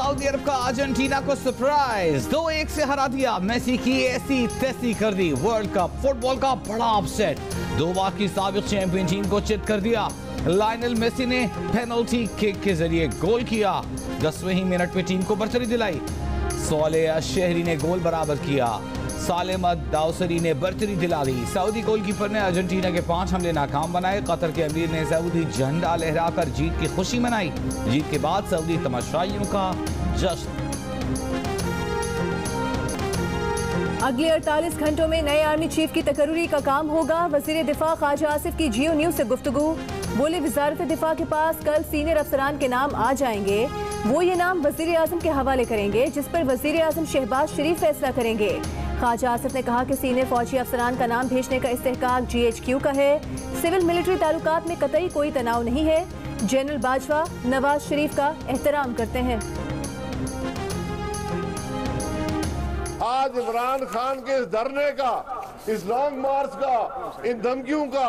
Saudi अरब का Argentina को surprise 2-1 से हरा दिया। मेसी की ऐसी तैसी कर दी। वर्ल्ड कप फुटबॉल का बड़ा अपसेट। 2 बार की साबिक चैंपियन टीम को चित कर दिया। लायनल मेसी ने पेनल्टी किक के जरिए गोल किया। 10वें ही मिनट में टीम को बरतरी दिलाई। सोले अशहरी ने गोल बराबर किया। सालेमत दाउसरी ने बरतरी दिला दी। सऊदी गोलकीपर ने अर्जेंटीना के 5 हमले नाकाम बनाए। कतर के अमीर ने सऊदी झंडा लहराकर जीत की खुशी मनाई। जीत के बाद सऊदी तमाशाइयों का जश्न। अगले 48 घंटों में नए आर्मी चीफ की तकर्री का काम होगा। वजीर दिफा ख्वाजा आसिफ की जियो न्यूज से गुफ्तगू। बोले वजारत दिफा के पास कल सीनियर अफसरान के नाम आ जाएंगे। वो ये नाम वजीर आजम के हवाले करेंगे, जिस पर वजीर आजम शहबाज शरीफ फैसला करेंगे। ख्वाजा आसिफ ने कहा कि सीनियर फौजी अफसरान का नाम भेजने का इस्तेहकाक GHQ का है। सिविल मिलिट्री ताल्लुकात में कतई कोई तनाव नहीं है। जनरल बाजवा नवाज शरीफ का एहतराम करते हैं। आज इमरान खान के इस धरने का, इस लॉन्ग मार्च का, इन धमकियों का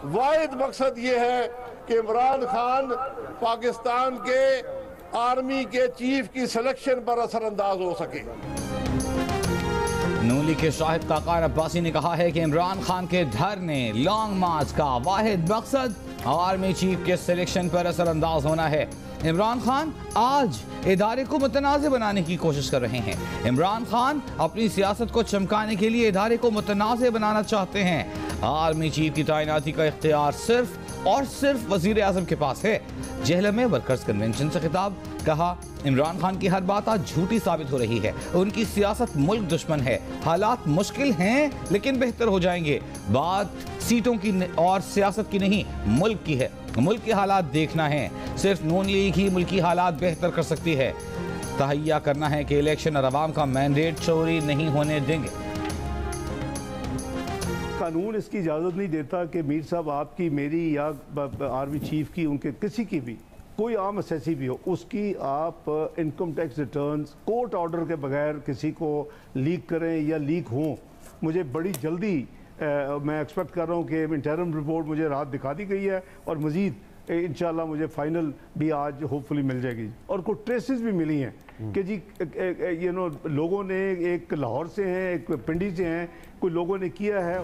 वाहिद मकसद ये है कि इमरान खान पाकिस्तान के आर्मी के चीफ की सिलेक्शन पर असरअंदाज हो सके। नून लीग के शाहिद काकार अब्बासी ने कहा है कि इमरान खान के धरने लॉन्ग मार्च का वाहिद मकसद आर्मी चीफ के सिलेक्शन पर असरअंदाज होना है। इमरान खान आज इदारे को मुतनाज़ बनाने की कोशिश कर रहे हैं। इमरान खान अपनी सियासत को चमकाने के लिए इदारे को मुतनाज़ बनाना चाहते हैं। आर्मी चीफ की तैनाती का इख्तियार सिर्फ और सिर्फ वजीर आजम के पास है। जहलम में वर्कर्स कन्वेंशन से खिताब कहा, इमरान खान की हर बात आज झूठी साबित हो रही है। उनकी सियासत मुल्क दुश्मन है। हालात मुश्किल हैं लेकिन बेहतर हो जाएंगे। बात सीटों की और सियासत की नहीं, मुल्क की है। मुल्क के हालात देखना है। सिर्फ नून लीग ही मुल्की हालात बेहतर कर सकती है। तहैया करना है कि इलेक्शन और अवाम का मैंडेट चोरी नहीं होने देंगे। कानून इसकी इजाज़त नहीं देता कि मीर साहब आपकी, मेरी या आर्मी चीफ की, उनके किसी की भी कोई आम असेसी भी हो, उसकी आप income tax returns court order के बगैर किसी को लीक करें या लीक हों। मुझे बड़ी जल्दी मैं एक्सपेक्ट कर रहा हूँ कि इंटरम रिपोर्ट मुझे रात दिखा दी गई है और मज़ीद इंशाल्लाह मुझे फाइनल भी आज होपफुली मिल जाएगी। और कुछ ट्रेसेस भी मिली हैं कि जी लोगों ने, एक लाहौर से हैं, एक पिंडी से हैं, कुछ लोगों ने किया है।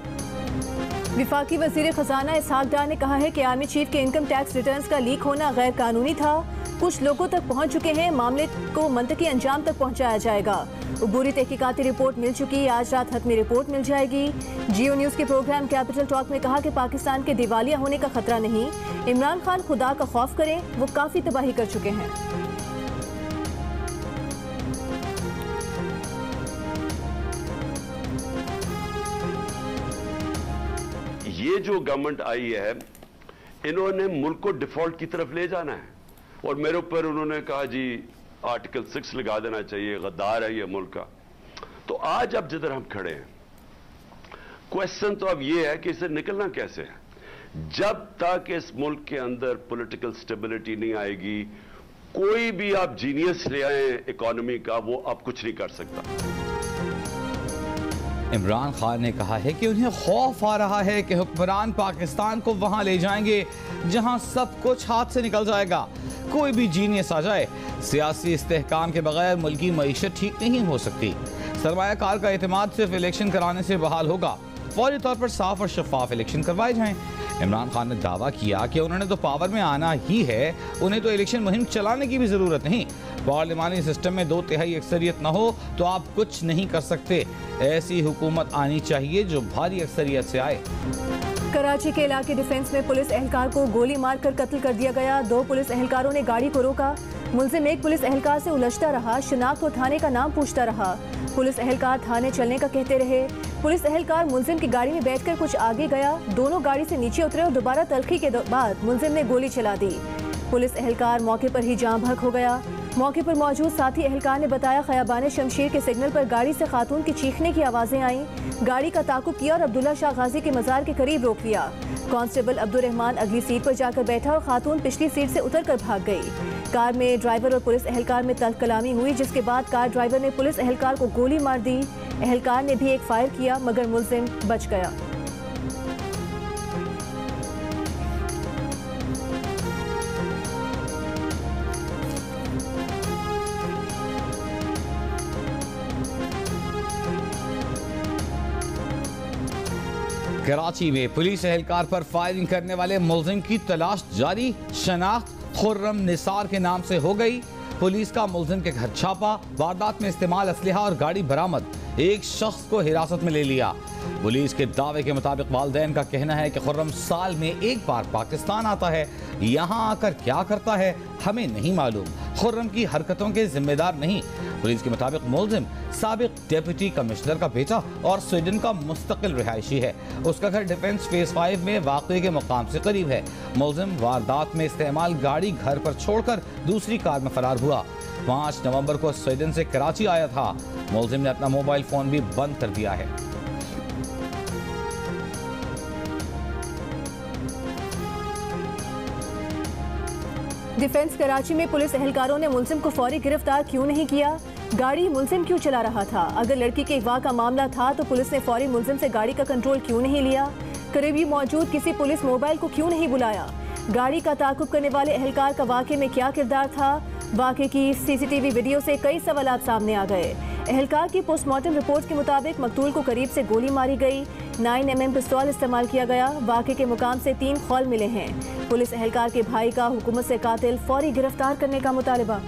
विफाकी वजीर खजाना इसहाक डार ने कहा है कि आर्मी चीफ के इनकम टैक्स रिटर्न्स का लीक होना गैर कानूनी था। कुछ लोगों तक पहुंच चुके हैं। मामले को मंतकी अंजाम तक पहुंचाया जाएगा। अबूरी तहकीकाती रिपोर्ट मिल चुकी, आज रात हतमी रिपोर्ट मिल जाएगी। जियो न्यूज के प्रोग्राम कैपिटल टॉक में कहा कि पाकिस्तान के दिवालिया होने का खतरा नहीं। इमरान खान खुदा का खौफ करें, वो काफी तबाही कर चुके हैं। ये जो गवर्नमेंट आई है, इन्होंने मुल्क को डिफॉल्ट की तरफ ले जाना है और मेरे ऊपर उन्होंने कहा जी आर्टिकल 6 लगा देना चाहिए, गद्दार है ये मुल्क का। तो आज अब जिधर हम खड़े हैं, क्वेश्चन तो अब ये है कि इसे निकलना कैसे है। जब तक इस मुल्क के अंदर पॉलिटिकल स्टेबिलिटी नहीं आएगी, कोई भी आप जीनियस ले आए इकोनॉमी का, वो अब कुछ नहीं कर सकता। इमरान खान ने कहा है कि उन्हें खौफ आ रहा है कि हुक्मरान पाकिस्तान को वहां ले जाएंगे जहां सब कुछ हाथ से निकल जाएगा। कोई भी जीनियस आ जाए, सियासी इस्तेहकाम के बगैर मुल्की मईशत ठीक नहीं हो सकती। सरमायाकार का एतमाद सिर्फ इलेक्शन कराने से बहाल होगा। फौरी तौर पर साफ और शफाफ इलेक्शन करवाए जाएं। इमरान खान ने दावा किया कि उन्होंने तो पावर में आना ही है, उन्हें तो इलेक्शन मुहिम चलाने की भी जरूरत नहीं। पार्लिमानी सिस्टम में 2/3 अक्सरियत न हो तो आप कुछ नहीं कर सकते। ऐसी हुकूमत आनी चाहिए जो भारी अक्सरियत से आए। कराची के इलाके डिफेंस में पुलिस एहलकार को गोली मारकर कत्ल कर दिया गया। 2 पुलिस एहलकारों ने गाड़ी को रोका। मुलजिम एक पुलिस एहलकार से उलझता रहा, शिनाख्त और थाने का नाम पूछता रहा। पुलिस एहलकार थाने चलने का कहते रहे। पुलिस एहलकार मुलजिम की गाड़ी में बैठकर कुछ आगे गया। दोनों गाड़ी से नीचे उतरे और दोबारा तलखी के बाद मुलजिम ने गोली चला दी। पुलिस एहलकार मौके पर ही जाँ भक हो गया। मौके पर मौजूद साथी एहलकार ने बताया, खयाबान शमशीर के सिग्नल पर गाड़ी से खातून की चीखने की आवाजें आईं। गाड़ी का ताकुब किया और अब्दुल्ला शाह गाजी के मज़ार के करीब रोक लिया। कांस्टेबल अब्दुल रहमान अगली सीट पर जाकर बैठा और खातून पिछली सीट से उतरकर भाग गई। कार में ड्राइवर और पुलिस एहलकार में तल्ख कलामी हुई, जिसके बाद कार ड्राइवर ने पुलिस एहलकार को गोली मार दी। एहलकार ने भी एक फायर किया मगर मुलजिम बच गया। कराची में पुलिस एहलकार पर फायरिंग करने वाले मुलजिम की तलाश जारी। शनाख्त खुर्रम निसार के नाम से हो गई। पुलिस का मुलजिम के घर छापा, वारदात में इस्तेमाल असलहा और गाड़ी बरामद। एक शख्स को हिरासत में ले लिया। पुलिस के दावे के मुताबिक वालिदैन का कहना है कि खुर्रम साल में एक बार पाकिस्तान आता है, यहाँ आकर क्या करता है हमें नहीं मालूम। खुर्रम की हरकतों के जिम्मेदार नहीं। पुलिस के मुताबिक मुलजिम साबिक डिप्टी कमिश्नर का बेटा और स्वीडन का मुस्तकिल रिहायशी है। उसका घर डिफेंस फेज 5 में वाक़े के मुकाम से करीब है। मुलजिम वारदात में इस्तेमाल गाड़ी घर पर छोड़कर दूसरी कार में फरार हुआ। 5 नवंबर को स्वीडन से कराची आया था। मुलजिम ने अपना मोबाइल फोन भी बंद कर दिया है। डिफेंस कराची में पुलिस एहलकारों ने मुलजिम को फौरी गिरफ्तार क्यों नहीं किया? गाड़ी मुलजिम क्यों चला रहा था? अगर लड़की के अगवा का मामला था तो पुलिस ने फौरी मुलजिम से गाड़ी का कंट्रोल क्यों नहीं लिया? करीबी मौजूद किसी पुलिस मोबाइल को क्यों नहीं बुलाया? गाड़ी का ताकुब करने वाले एहलकार का वाक़े में क्या किरदार था? वाक़े की सीसीटीवी वीडियो से कई सवालात सामने आ गए। एहलकार की पोस्टमार्टम रिपोर्ट के मुताबिक मकतूल को करीब से गोली मारी गई। 9mm पिस्तौल इस्तेमाल किया गया। वाक़े के मुकाम से 3 खौल मिले हैं। पुलिस एहलकार के भाई का हुकूमत से कातिल फौरी गिरफ्तार करने का मुतालबा।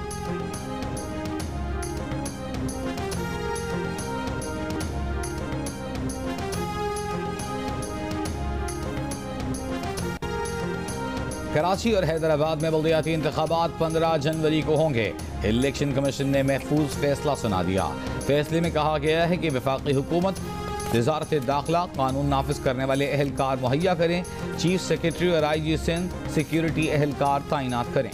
कराची और हैदराबाद में बल्दियाती इंतखाबात 15 जनवरी को होंगे। इलेक्शन कमीशन ने महफूज फैसला सुना दिया। फैसले में कहा गया है कि वफाकी हुकूमत वज़ारत दाखिला कानून नाफिज करने वाले एहलकार मुहैया करें। चीफ सेक्रेटरी और IG सिंध सिक्योरिटी एहलकार तैनात करें।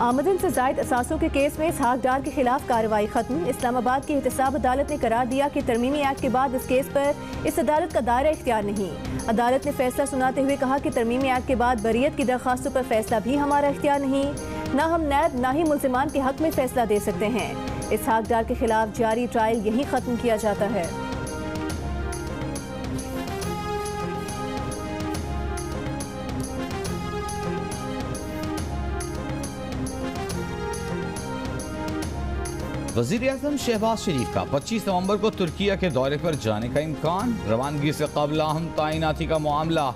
आमदन से जायद असासों के केस में इसहाक डार के खिलाफ कार्रवाई खत्म। इस्लामाबाद की एहतसाब अदालत ने करार दिया कि तरमीमी एक्ट के बाद इस केस पर इस अदालत का दायरा इख्तियार नहीं। अदालत ने फैसला सुनाते हुए कहा कि तरमीमी एक्ट के बाद बरियत की दरखास्तों पर फैसला भी हमारा इख्तियार नहीं। ना हम नैब ना ही मुल्जिमान के हक में फैसला दे सकते हैं। इसहाक डार के खिलाफ जारी ट्रायल यहीं खत्म किया जाता है। वज़ीर-ए-आज़म शहबाज शरीफ का 25 नवंबर को तुर्किया के दौरे पर जाने का इम्कान। रवानगी से कबल अहम तैनाती का मामला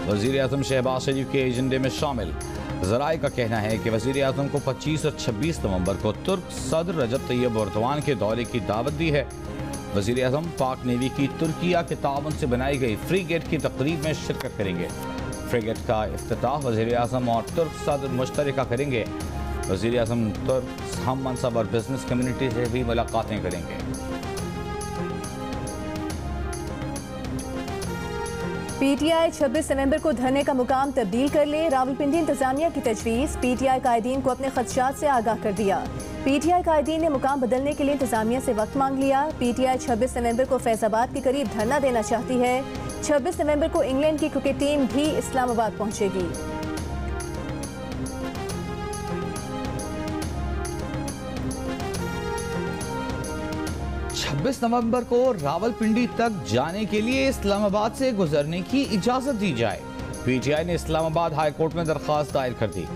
वज़ीर-ए-आज़म शहबाज शरीफ के एजेंडे में शामिल। ज़राए का कहना है कि वज़ीर-ए-आज़म को 25 और 26 नवंबर को तुर्क सदर रजब तैयब एर्दोगान के दौरे की दावत दी है। वज़ीर-ए-आज़म पाक नेवी की तुर्किया के ताउन से बनाई गई फ्रीगेट की तकरीब में शिरकत करेंगे। फ्रीगेट का इफ्तिताह वज़ीर-ए-आज़म और तुर्क सदर मुश्तरका करेंगे। वज़ीर-ए-आज़म तुर्क हम मनसब और बिजनेस कम्युनिटी से भी मुलाकातें करेंगे। PTI 26 नवंबर को धरने का मुकाम तब्दील कर ले। रावलपिंडी इंतजामिया की तजवीज़। PTI कायदीन को अपने खदशात से आगाह कर दिया। PTI कायदीन ने मुकाम बदलने के लिए इंतजामिया से वक्त मांग लिया। PTI 26 नवंबर को फैजाबाद के करीब धरना देना चाहती है। 26 नवंबर को इंग्लैंड की क्रिकेट टीम भी इस्लामाबाद पहुंचेगी। 26 नवंबर को रावलपिंडी तक जाने के लिए इस्लामाबाद से गुजरने की इजाजत दी जाए। PTI ने इस्लामाबाद हाई कोर्ट में दरखास्त दायर कर दी।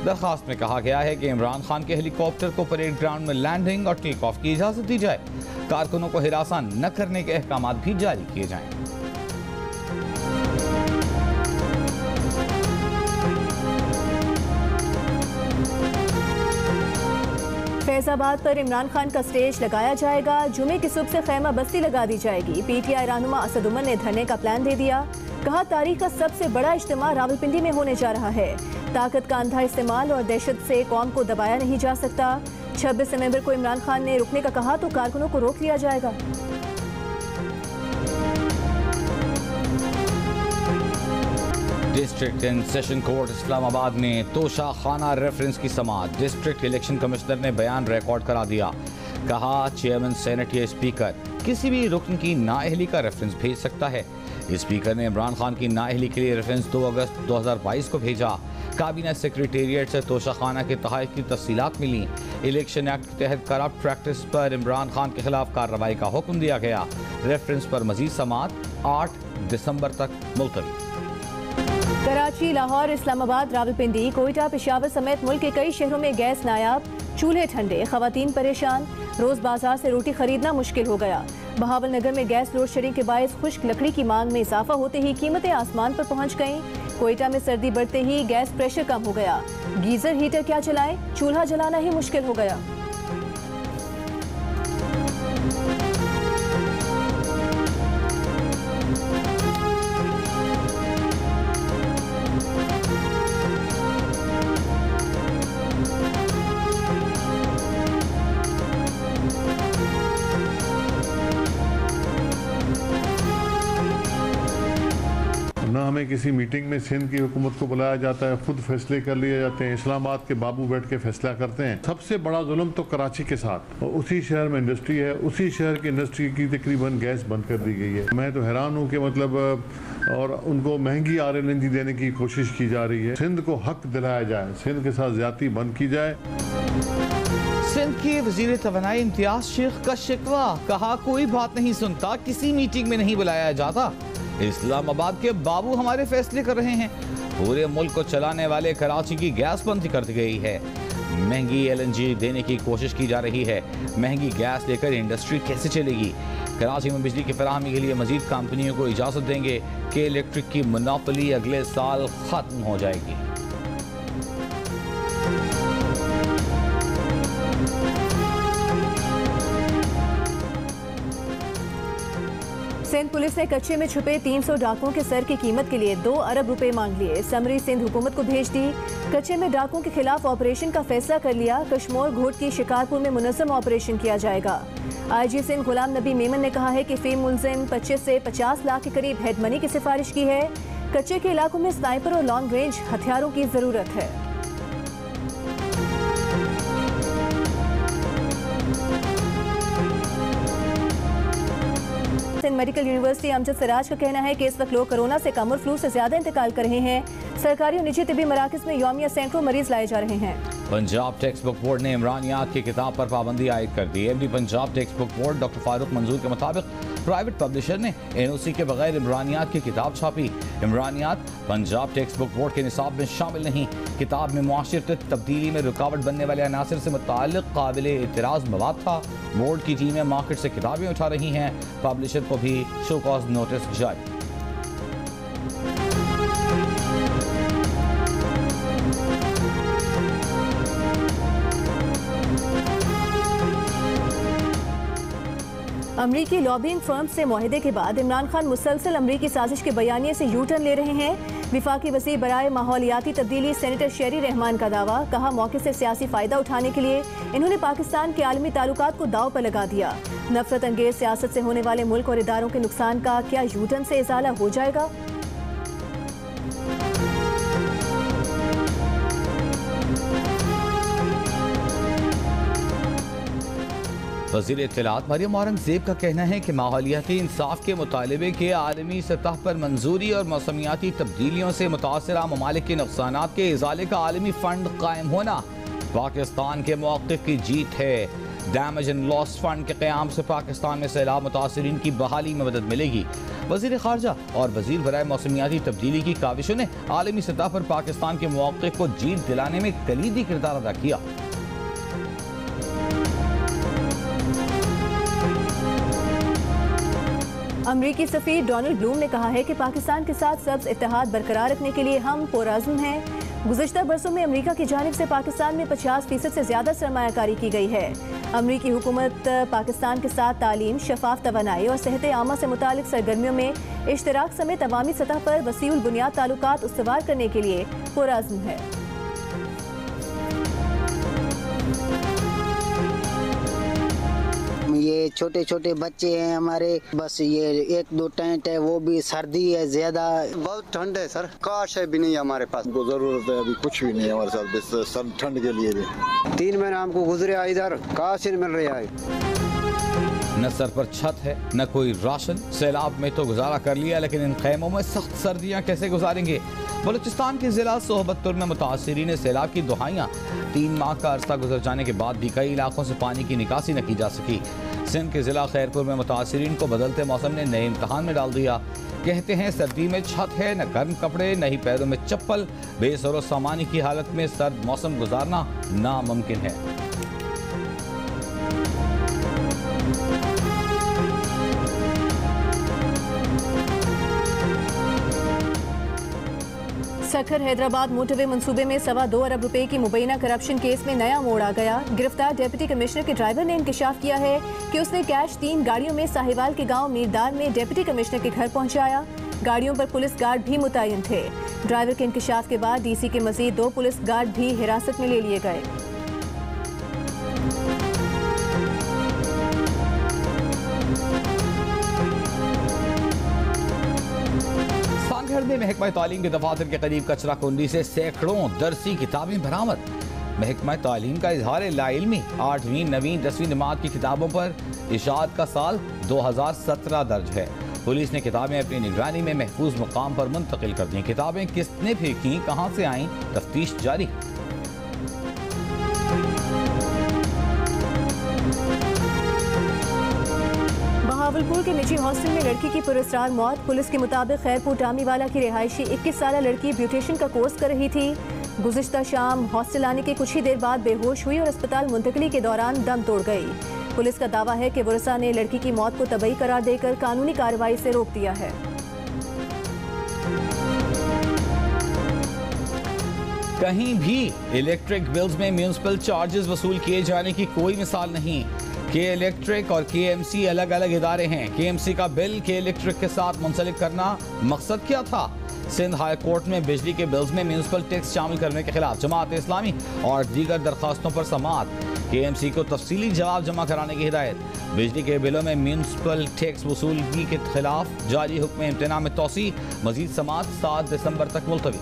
दरखास्त में कहा गया है कि इमरान खान के हेलीकॉप्टर को परेड ग्राउंड में लैंडिंग और टेक ऑफ की इजाजत दी जाए। कारकुनों को हिरासा न करने के अहकाम भी जारी किए जाएं। फैजाबाद पर इमरान खान का स्टेज लगाया जाएगा। जुमे की सुबह से खैमा बस्ती लगा दी जाएगी। PTI रहनुमा असद उमर ने धरने का प्लान दे दिया। कहा तारीख का सबसे बड़ा इज्तिमा रावलपिंडी में होने जा रहा है। ताकत का अंधा इस्तेमाल और दहशत से कौम को दबाया नहीं जा सकता। 26 नवंबर को इमरान खान ने रुकने का कहा तो कारकुनों को रोक लिया जाएगा। District and session court Islamabad में तोशा खाना रेफरेंस की समाअत। डिस्ट्रिक्ट इलेक्शन कमिश्नर ने बयान रिकॉर्ड करा दिया। कहा चेयरमैन सेनेट या स्पीकर किसी भी रुकन की नाअहली का रेफरेंस भेज सकता है। स्पीकर ने इमरान खान की नाअहली के लिए रेफरेंस 2 अगस्त 2022 को भेजा। काबीना सेक्रेटेरिएट से तोशा खाना के तहफ़्फ़ुज़ की तफसीलात मिली। इलेक्शन एक्ट के तहत करप्ट प्रैक्टिस पर इमरान खान के खिलाफ कार्रवाई का हुक्म दिया गया। रेफरेंस पर मजीद समाअत 8 दिसंबर तक मुलतवी। कराची, लाहौर, इस्लामाबाद, रावलपिंडी, कोयटा, पेशावर समेत मुल्क के कई शहरों में गैस नायाब, चूल्हे ठंडे, खवातीन परेशान। रोज बाजार से रोटी खरीदना मुश्किल हो गया। बहावल नगर में गैस लोड शेडिंग के बायस खुश्क लकड़ी की मांग में इजाफा होते ही कीमतें आसमान पर पहुंच गईं। कोयटा में सर्दी बढ़ते ही गैस प्रेशर कम हो गया। गीजर हीटर क्या चलाएं, चूल्हा जलाना ही मुश्किल हो गया। ना हमें किसी मीटिंग में सिंध की हुकूमत को बुलाया जाता है, खुद फैसले कर लिए जाते हैं। इस्लामाबाद के बाबू बैठ के फैसला करते हैं। सबसे बड़ा जुल्म तो कराची के साथ, और उसी शहर में इंडस्ट्री है, उसी शहर की इंडस्ट्री की तकरीबन गैस बंद कर दी गई है। मैं तो हैरान हूँ कि मतलब और उनको महंगी RLNG देने की कोशिश की जा रही है। सिंध को हक दिलाया जाए, सिंध के साथ ज्यादती बंद की जाए। सिंध के वजीर तवानाई इम्तियाज शेख का शिकवा, कहा कोई बात नहीं सुनता, किसी मीटिंग में नहीं बुलाया जाता। इस्लामाबाद के बाबू हमारे फैसले कर रहे हैं। पूरे मुल्क को चलाने वाले कराची की गैस बंद कर दी गई है। महंगी LNG देने की कोशिश की जा रही है। महंगी गैस लेकर इंडस्ट्री कैसे चलेगी? कराची में बिजली की फराहमी के लिए मजीद कंपनियों को इजाज़त देंगे कि इलेक्ट्रिक की मोनोपोली अगले साल खत्म हो जाएगी। सिंध पुलिस ने कच्चे में छुपे 300 डाकुओं के सर की कीमत के लिए 2 अरब रुपए मांग लिए। समरी सिंध हुकूमत को भेज दी। कच्चे में डाकुओं के खिलाफ ऑपरेशन का फैसला कर लिया। कश्मोर घोट की शिकारपुर में मुनज़्ज़म ऑपरेशन किया जाएगा। IG सिंध गुलाम नबी मेमन ने कहा है कि फी मुलजिम 25 से 50 लाख के करीब हेड मनी की सिफारिश की है। कच्चे के इलाकों में स्नाइपर और लॉन्ग रेंज हथियारों की जरूरत है। सिंध मेडिकल यूनिवर्सिटी अमजद सिराज का कहना है कि इस वक्त लोग कोरोना से कम और फ्लू से ज्यादा इंतकाल कर रहे हैं। सरकारी और निजी तिबी मराकज में यौमिया सैकड़ों मरीज लाए जा रहे हैं। पंजाब टेक्स्ट बुक बोर्ड ने इमरानियात की किताब पर पाबंदी आयद कर दी। MD Punjab text book board doctor Farooq मंजूर के मुताबिक प्राइवेट पब्लिशर ने NOC के बगैर इमरानियात की किताब छापी। इमरानियात पंजाब टेक्स्ट बुक बोर्ड के निसाब में शामिल नहीं। किताब में मुआशरती तब्दीली में रुकावट बनने वाले अनासर से मुताल्लिक काबिल एतराज़ मवाद था। बोर्ड की टीमें मार्केट से किताबें उठा रही हैं। पब्लिशर को भी शो कॉज नोटिस जारी। अमरीकी लॉबिंग फर्म से मुआहदे के बाद इमरान खान मुसलसल अमरीकी साजिश के बयानिए से यू टर्न ले रहे हैं। विफाकी वज़ीर बराए माहौलियाती तब्दीली सेनेटर शेरी रहमान का दावा, कहा मौके से सियासी फायदा उठाने के लिए इन्होंने पाकिस्तान के आलमी ताल्लुकात को दाव पर लगा दिया। नफरत अंगेज सियासत से होने वाले मुल्क और इदारों के नुकसान का क्या यू टर्न से इजाला हो जाएगा? वज़ीर इत्तलात मरियम औरंगज़ेब का कहना है कि माहौलियाती इंसाफ के मुतालबे के आलमी सतह पर मंजूरी और मौसमियाती तब्दीलियों से मुतासरा ममालिक के नुकसानात के इजाले का आलमी फंड कायम होना पाकिस्तान के मौक़िफ़ की जीत है। डैमेज एंड लॉस फंड के क़याम से पाकिस्तान में सैलाब मुतासरीन की बहाली में मदद मिलेगी। वज़ीर ख़ारजा और वज़ीर बराए मौसमियाती तब्दीली की काविशों ने आलमी सतह पर पाकिस्तान के मौक़िफ़ को जीत दिलाने में कलीदी किरदार अदा किया। अमरीकी सफ़ीर डोनाल्ड ब्लूम ने कहा है कि पाकिस्तान के साथ सब्ज़ इत्तेहाद बरकरार रखने के लिए हम पुरअज़्म हैं। गुज़िश्ता बरसों में अमरीका की जानिब से पाकिस्तान में 50% से ज़्यादा सरमायाकारी की गई है। अमरीकी हुकूमत पाकिस्तान के साथ तालीम, शफाफ तवानाई और सेहत आमा से मुतालिक सरगर्मियों में इश्तराक समेत अवामी सतह पर वसीउल बुनियाद ताल्लुकात उस्तवार करने के लिए पुरअज़्म है। ये छोटे छोटे बच्चे हैं हमारे, बस ये 1-2 टेंट है, वो भी सर्दी है ज्यादा, बहुत ठंड है सर, काश है भी नहीं हमारे पास, हमको जरूरत है, अभी कुछ भी नहीं है हमारे साथ, बस सर ठंड के लिए भी 3 महीने हमको गुजरे इधर, काश नहीं मिल रहा है। न सर पर छत है न कोई राशन। सैलाब में तो गुजारा कर लिया, लेकिन इन खैमों में सख्त सर्दियां कैसे गुजारेंगे? बलूचिस्तान के जिला सोहबतपुर में मुतासिरीन सैलाब की दुहाइयां। 3 माह का अरसा गुजर जाने के बाद भी कई इलाकों से पानी की निकासी न की जा सकी। सिंध के जिला खैरपुर में मुतासिरीन को बदलते मौसम ने नए इम्तहान में डाल दिया। कहते हैं सर्दी में छत है न गर्म कपड़े न ही पैरों में चप्पल। बेसरो सामानी की हालत में सर्द मौसम गुजारना नामुमकिन है। सखर हैदराबाद मोटरवे मंसूबे में 2.25 अरब रुपए की मुबैना करप्शन केस में नया मोड़ आ गया। गिरफ्तार डिप्टी कमिश्नर के ड्राइवर ने इंकशाफ किया है कि उसने कैश 3 गाड़ियों में साहिवाल के गांव मीरदार में डिप्टी कमिश्नर के घर पहुंचाया। गाड़ियों पर पुलिस गार्ड भी मुतय्यन थे। ड्राइवर के इंकशाफ के बाद डीसी के मजीद 2 पुलिस गार्ड भी हिरासत में ले लिए गए। में महकमा तालीम के दफातर के करीब कचरा कुंडी से सैकड़ों दरसी किताबें बरामद। महकमा तालीम का इजहार लाइल्मी 8वीं 9वीं 10वीं जमात की किताबों पर इशाअत का साल 2017 दर्ज है। पुलिस ने किताबें अपनी निगरानी में महफूज मुकाम पर मुंतकिल कर दी। किताबें किसने फेंकी, कहां से आईं, तफ्तीश जारी। बहावलपुर के निजी हॉस्टल में लड़की की पुरस्कार मौत। पुलिस के मुताबिक खैरपुर टामीवाला की रिहायशी 21 साल लड़की ब्यूटिशियन का कोर्स कर रही थी। गुज़िश्ता शाम हॉस्टल आने के कुछ ही देर बाद बेहोश हुई और अस्पताल मुंतकली के दौरान दम तोड़ गई। पुलिस का दावा है कि वरसा ने लड़की की मौत को तबई करार देकर कानूनी कार्रवाई से रोक दिया है। कहीं भी इलेक्ट्रिक बिल्स में म्यूनिसिपल चार्जेस वसूल किए जाने की कोई मिसाल नहीं। के इलेक्ट्रिक और KMC अलग अलग इदारे हैं। KMC का बिल के इलेक्ट्रिक के साथ मुंसलिक करना मकसद क्या था? सिंध हाई कोर्ट में बिजली के बिल्स में म्यूनिसिपल टैक्स शामिल करने के खिलाफ जमात इस्लामी और दीगर दरखास्तों पर समाअत। KMC को तफसीली जवाब जमा कराने की हिदायत। बिजली के बिलों में म्यूनिसिपल टैक्स वसूली के खिलाफ जारी हुक्म इम्तना में तोसी। मजीद समाअत 7 दिसंबर तक मुलतवी।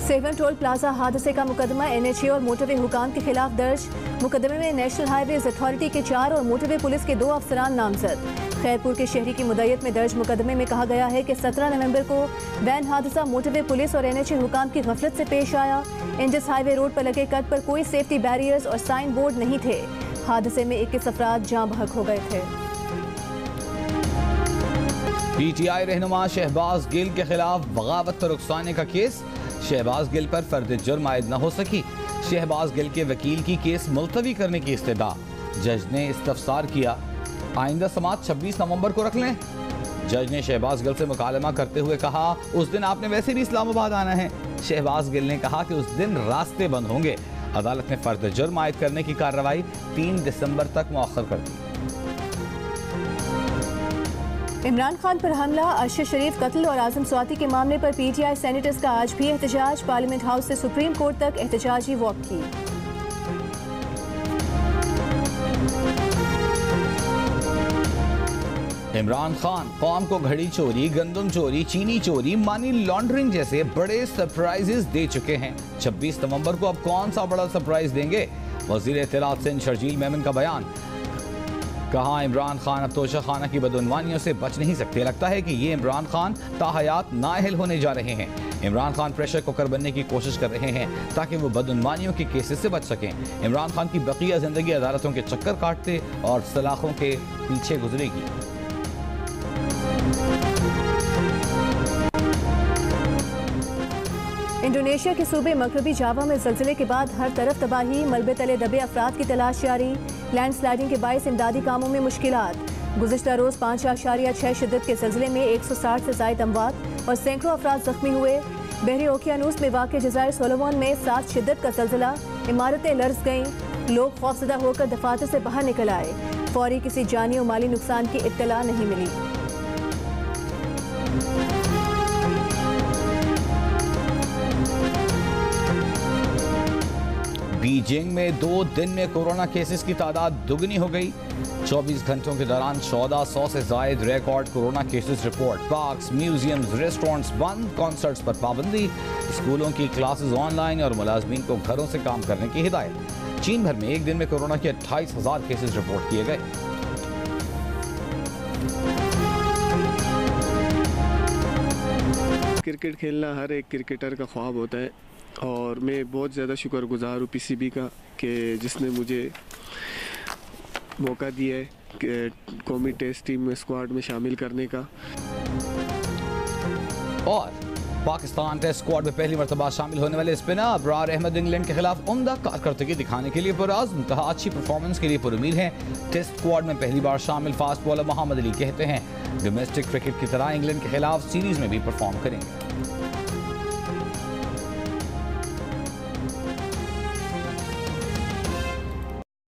सेवन टोल प्लाजा हादसे का मुकदमा NHA और मोटरवे हुकाम के खिलाफ दर्ज। मुकदमे में नेशनल हाईवेज अथॉरिटी के 4 और मोटरवे पुलिस के 2 अफसरान नामजद। खैरपुर के शहरी की मुद्दत में दर्ज मुकदमे में कहा गया है कि 17 नवंबर को वैन हादसा मोटरवे पुलिस और NHA हुकाम की गफलत से पेश आया। इंडस हाईवे रोड पर लगे कट पर कोई सेफ्टी बैरियर्स और साइन बोर्ड नहीं थे। हादसे में 21 अफराद जाँ बहक हो गए थे। PTI रहनुमा शहबाज गिल के खिलाफ बगावत पर उकसाने का केस। शहबाज गिल पर फर्द जुर्म आयद न हो सकी। शहबाज गिल के वकील की केस मुलतवी करने की इस्तदा। जज ने इस्तफसार किया, आइंदा समाअत 26 नवंबर को रख लें। जज ने शहबाज गिल से मुकालमा करते हुए कहा, उस दिन आपने वैसे भी इस्लामाबाद आना है। शहबाज गिल ने कहा कि उस दिन रास्ते बंद होंगे। अदालत ने फर्द जुर्म आयद करने की कार्रवाई 3 दिसंबर तक मुअख्खर कर दी। इमरान खान पर हमला, अरशद शरीफ कत्ल और आजम स्वाति के मामले पर PTI सेनेटर्स का आज भी एहतजाज। पार्लियामेंट हाउस से सुप्रीम कोर्ट तक एहतजाजी वॉक की। इमरान खान कौम को घड़ी चोरी, गंदम चोरी, चीनी चोरी, मनी लॉन्ड्रिंग जैसे बड़े सरप्राइजेस दे चुके हैं। 26 नवंबर को अब कौन सा बड़ा सरप्राइज देंगे? वजीर इत्तलात सिंध शर्जील मेमन का बयान। कहा, इमरान खान अब तोशा खाना की बदउनवानियों से बच नहीं सकते। लगता है कि ये इमरान खान ताहयात नाअहल होने जा रहे हैं। इमरान खान प्रेशर कुकर बनने की कोशिश कर रहे हैं ताकि वो बदउनवानियों के केसेस से बच सकें। इमरान खान की बकिया जिंदगी अदालतों के चक्कर काटते और सलाखों के पीछे गुजरेगी। इंडोनेशिया के सूबे मगरबी जावा में ज़लज़ले के बाद हर तरफ तबाही। मलबे तले दबे अफराद की तलाश जारी। लैंडस्लाइडिंग के बायस इमदादी कामों में मुश्किलात। गुज़िश्ता रोज़ 5.6 शिद्दत के ज़लज़ले में 160 से ज़ायद अमवात और सैकड़ों अफराद जख्मी हुए। बहरी ओकियानूस में वाक़ जज़ायर सोलोमन में 7 शिद्दत का ज़लज़ला। इमारतें लर्ज़ गईं। लोग खौफज़दा होकर दफातर से बाहर निकल आए। फौरी किसी जानी और माली नुकसान की इत्तला नहीं मिली। बीजिंग में 2 दिन में कोरोना केसेस की तादाद दुगनी हो गई। 24 घंटों के दौरान 1400 से जायद record corona cases report. Parks, museums, restaurants बंद, कॉन्सर्ट्स पर पाबंदी। स्कूलों की क्लासेस ऑनलाइन और मुलाजमीन को घरों से काम करने की हिदायत। चीन भर में एक दिन में कोरोना के 28,000 केसेस रिपोर्ट किए गए। क्रिकेट खेलना हर एक क्रिकेटर का ख्वाब होता है और मैं बहुत ज़्यादा शुक्रगुजार हूँ PCB का कि जिसने मुझे मौका दिया है कि कौमी टेस्ट टीम में स्क्वाड में शामिल करने का। और पाकिस्तान टेस्ट स्क्वाड में पहली मरतबा शामिल होने वाले स्पिनर अबरार अहमद इंग्लैंड के खिलाफ उम्दा कारकर्दगी दिखाने के लिए पुरअज़्म, कहा अच्छी परफॉर्मेंस के लिए पुरुमीद हैं। टेस्ट स्क्वाड में पहली बार शामिल फास्ट बॉलर मोहम्मद अली कहते हैं डोमेस्टिक क्रिकेट की तरह इंग्लैंड के खिलाफ सीरीज में भी परफॉर्म करेंगे।